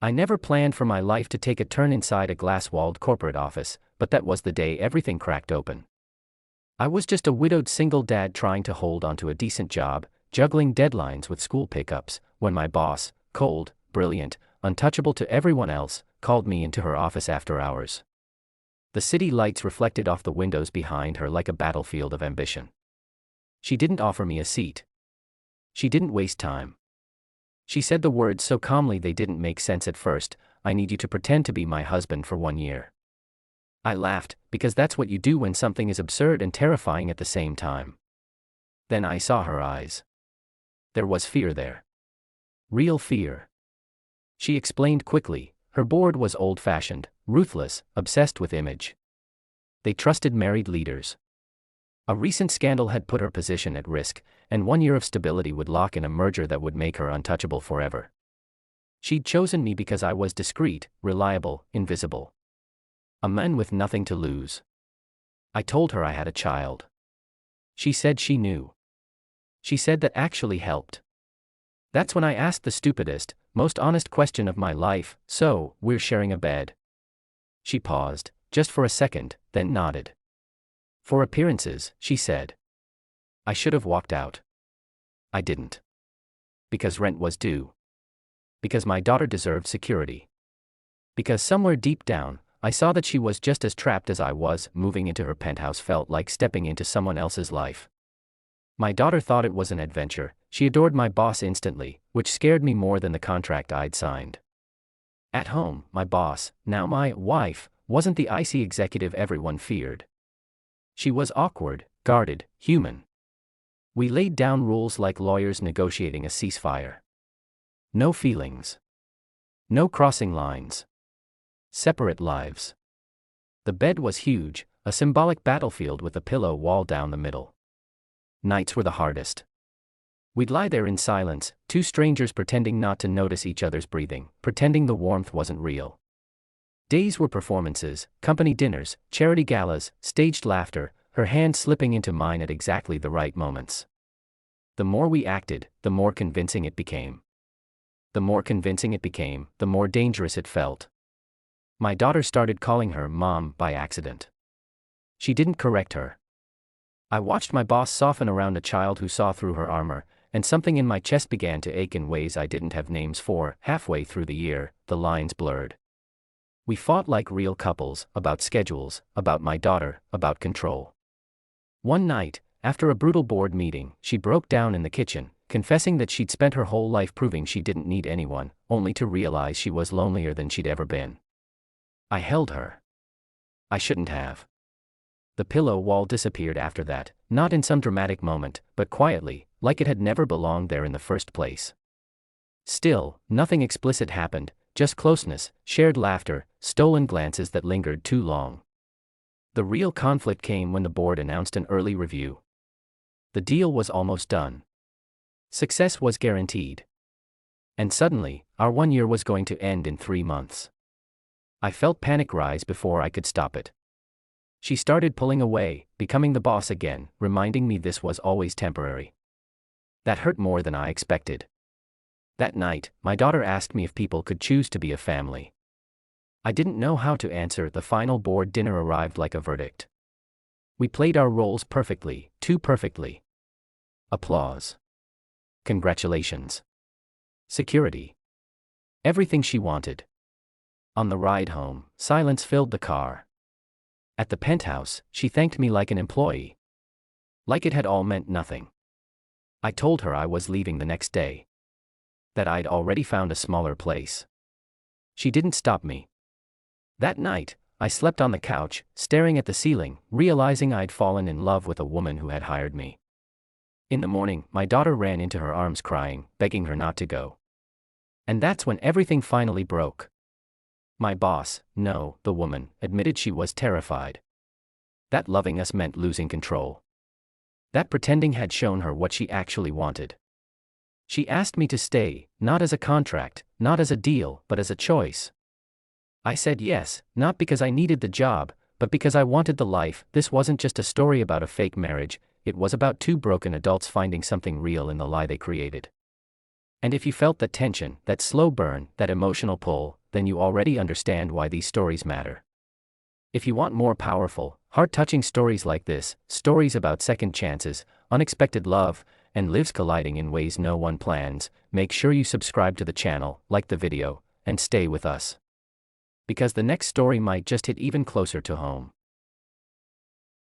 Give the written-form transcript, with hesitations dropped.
I never planned for my life to take a turn inside a glass-walled corporate office, but that was the day everything cracked open. I was just a widowed single dad trying to hold onto a decent job, juggling deadlines with school pickups, when my boss, cold, brilliant, untouchable to everyone else, called me into her office after hours. The city lights reflected off the windows behind her like a battlefield of ambition. She didn't offer me a seat. She didn't waste time. She said the words so calmly they didn't make sense at first. I need you to pretend to be my husband for 1 year. I laughed, because that's what you do when something is absurd and terrifying at the same time. Then I saw her eyes. There was fear there. Real fear. She explained quickly. Her board was old-fashioned, ruthless, obsessed with image. They trusted married leaders. A recent scandal had put her position at risk, and 1 year of stability would lock in a merger that would make her untouchable forever. She'd chosen me because I was discreet, reliable, invisible. A man with nothing to lose. I told her I had a child. She said she knew. She said that actually helped. That's when I asked the stupidest, most honest question of my life, so, we're sharing a bed? She paused, just for a second, then nodded. For appearances, she said. I should have walked out. I didn't. Because rent was due. Because my daughter deserved security. Because somewhere deep down, I saw that she was just as trapped as I was. Moving into her penthouse felt like stepping into someone else's life. My daughter thought it was an adventure. She adored my boss instantly, which scared me more than the contract I'd signed. At home, my boss, now my wife, wasn't the icy executive everyone feared. She was awkward, guarded, human. We laid down rules like lawyers negotiating a ceasefire. No feelings. No crossing lines. Separate lives. The bed was huge, a symbolic battlefield with a pillow wall down the middle. Nights were the hardest. We'd lie there in silence, two strangers pretending not to notice each other's breathing, pretending the warmth wasn't real. Days were performances, company dinners, charity galas, staged laughter, her hand slipping into mine at exactly the right moments. The more we acted, the more convincing it became. The more convincing it became, the more dangerous it felt. My daughter started calling her Mom by accident. She didn't correct her. I watched my boss soften around a child who saw through her armor, and something in my chest began to ache in ways I didn't have names for. Halfway through the year, the lines blurred. We fought like real couples, about schedules, about my daughter, about control. One night, after a brutal board meeting, she broke down in the kitchen, confessing that she'd spent her whole life proving she didn't need anyone, only to realize she was lonelier than she'd ever been. I held her. I shouldn't have. The pillow wall disappeared after that, not in some dramatic moment, but quietly, like it had never belonged there in the first place. Still, nothing explicit happened, just closeness, shared laughter, stolen glances that lingered too long. The real conflict came when the board announced an early review. The deal was almost done. Success was guaranteed. And suddenly, our 1 year was going to end in 3 months. I felt panic rise before I could stop it. She started pulling away, becoming the boss again, reminding me this was always temporary. That hurt more than I expected. That night, my daughter asked me if people could choose to be a family. I didn't know how to answer. The final board dinner arrived like a verdict. We played our roles perfectly, too perfectly. Applause. Congratulations. Security. Everything she wanted. On the ride home, silence filled the car. At the penthouse, she thanked me like an employee. Like it had all meant nothing. I told her I was leaving the next day. That I'd already found a smaller place. She didn't stop me. That night, I slept on the couch, staring at the ceiling, realizing I'd fallen in love with a woman who had hired me. In the morning, my daughter ran into her arms crying, begging her not to go. And that's when everything finally broke. My boss, no, the woman, admitted she was terrified. That loving us meant losing control. That pretending had shown her what she actually wanted. She asked me to stay, not as a contract, not as a deal, but as a choice. I said yes, not because I needed the job, but because I wanted the life. This wasn't just a story about a fake marriage, it was about two broken adults finding something real in the lie they created. And if you felt that tension, that slow burn, that emotional pull, then you already understand why these stories matter. If you want more powerful, heart-touching stories like this, stories about second chances, unexpected love, and lives colliding in ways no one plans, make sure you subscribe to the channel, like the video, and stay with us. Because the next story might just hit even closer to home.